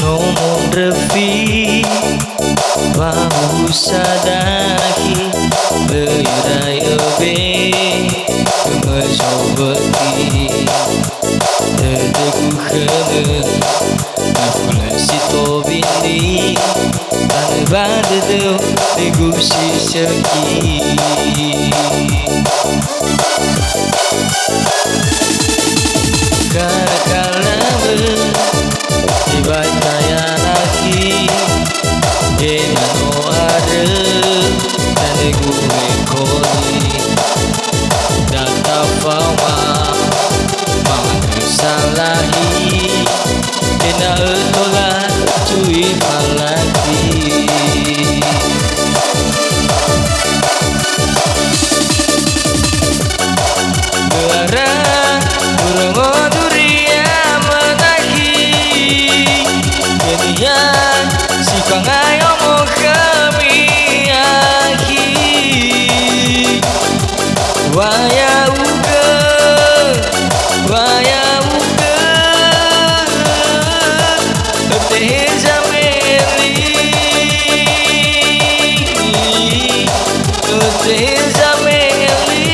Nomor refi Wahu sadaki Beiraya be Kemajobati Teteku kene Nafula sito bindi Tane badadu Negusi seki Karakalamu Dibataya lagi Enano ada Tane gue koli Data fama Mama salahi Ena etola Cui malaki Gelarang Burung duria menagi Kenian Si pangayo mo kami aki Waya uga Teza meli Teza meli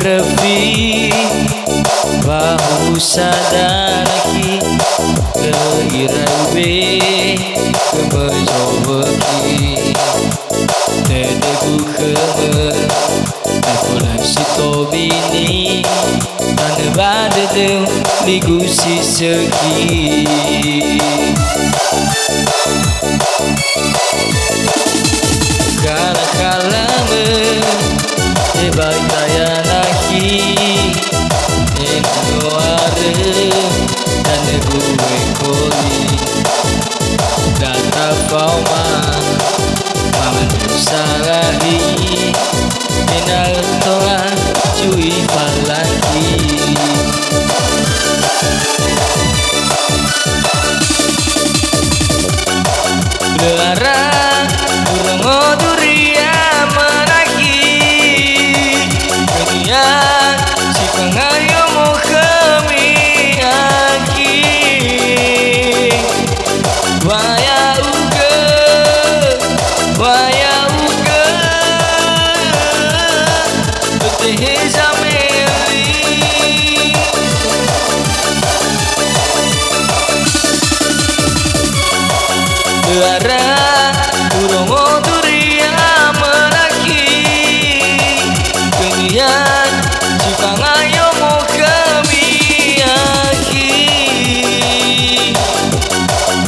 Refi Bahu sadaki Leirang be Kemajobaki sedeku kemer Akulah si tobini Tanda badedeu digusi segi Kala-kalame Tebai tayanahi Endoare Tanda gue koli Data fauma Manusarahi Minal tola Cui palaki Belara Urango duria menaki Kemudian si pengayo mo kami aki Waya uga Waya uga Betehe zameli Belara Urongo duria menaki Kemudian si pengayo mo kami aki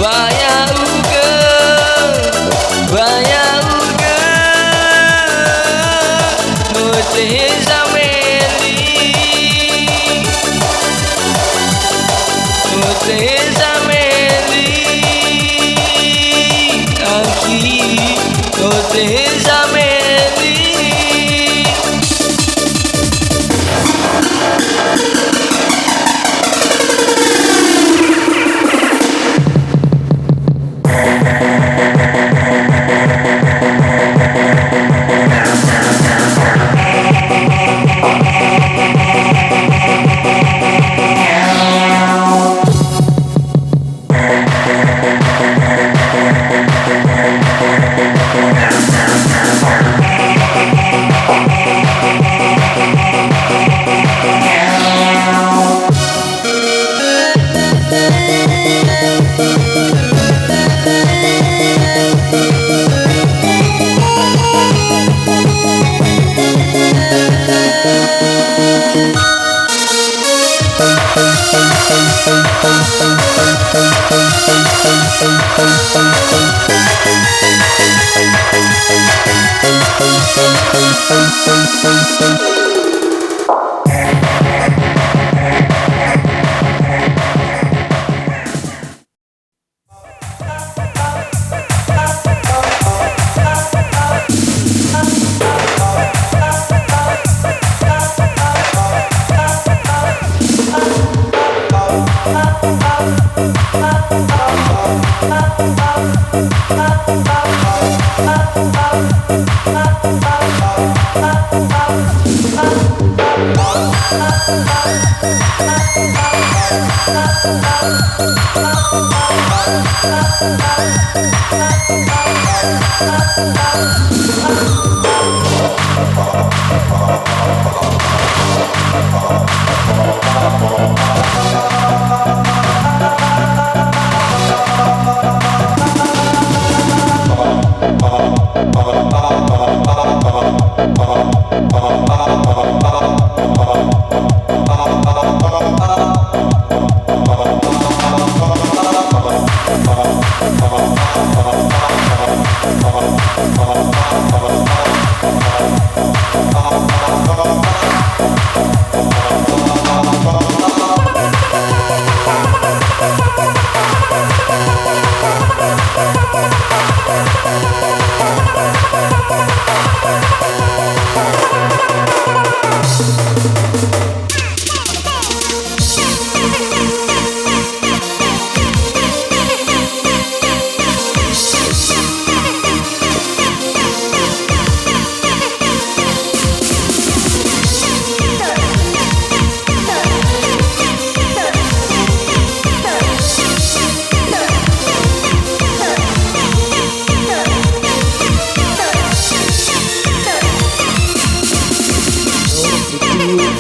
Waya uga Waya uga Betehe zameli Betehe zameli Aki Betehe zameli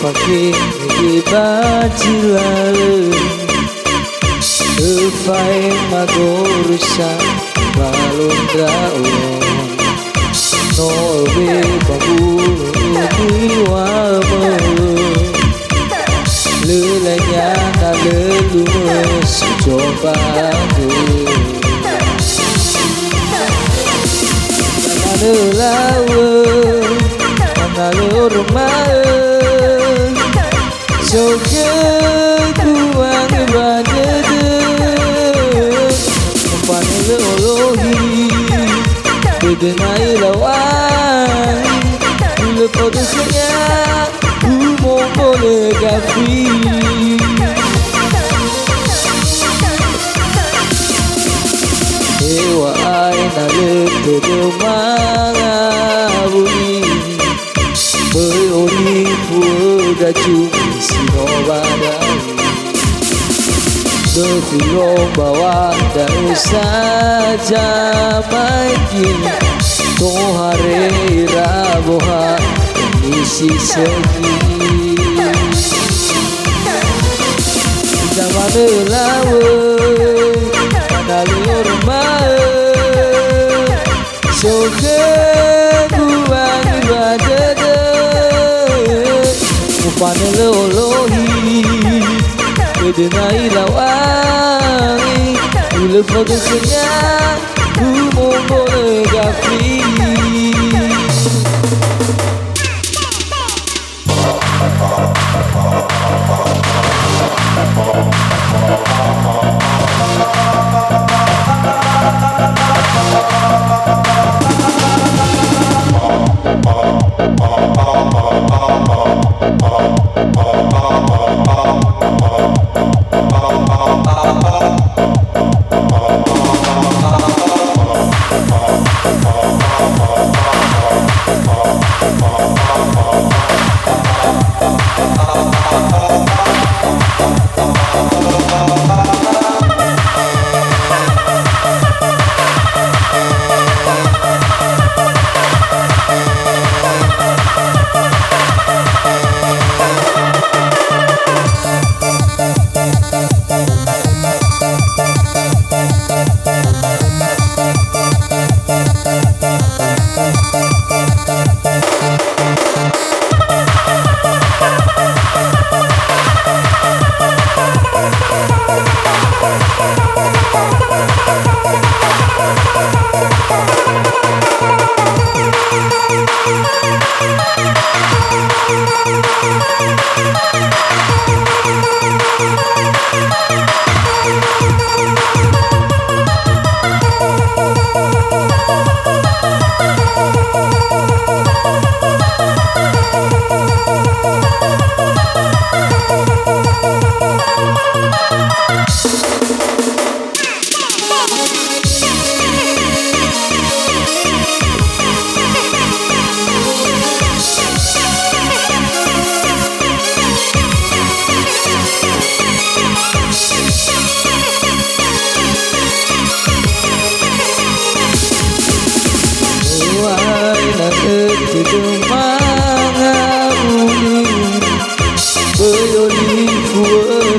pakai di baju lalu Ufai magorusa balon daun No bantu Mana lawa Mana lormae Soke kuang badede Umpane leolohi Bedenai lawan Bila kau desanya Umum boleh gafi Ewa aina letede mangabuni Beori pura cumi sinobadai Defilong bawah dan saja maiki Tohare raboha isi seki Zaman lawe Mana lormae Soke buang ibadede Upane leolohi Bedenai lawangi Bila fokusnya Umum boleh gafi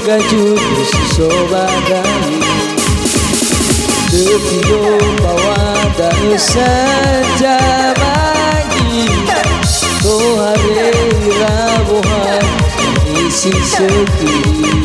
Gaju sobagai Defilo bawa dan saja bagi Tohare rabohan isi seki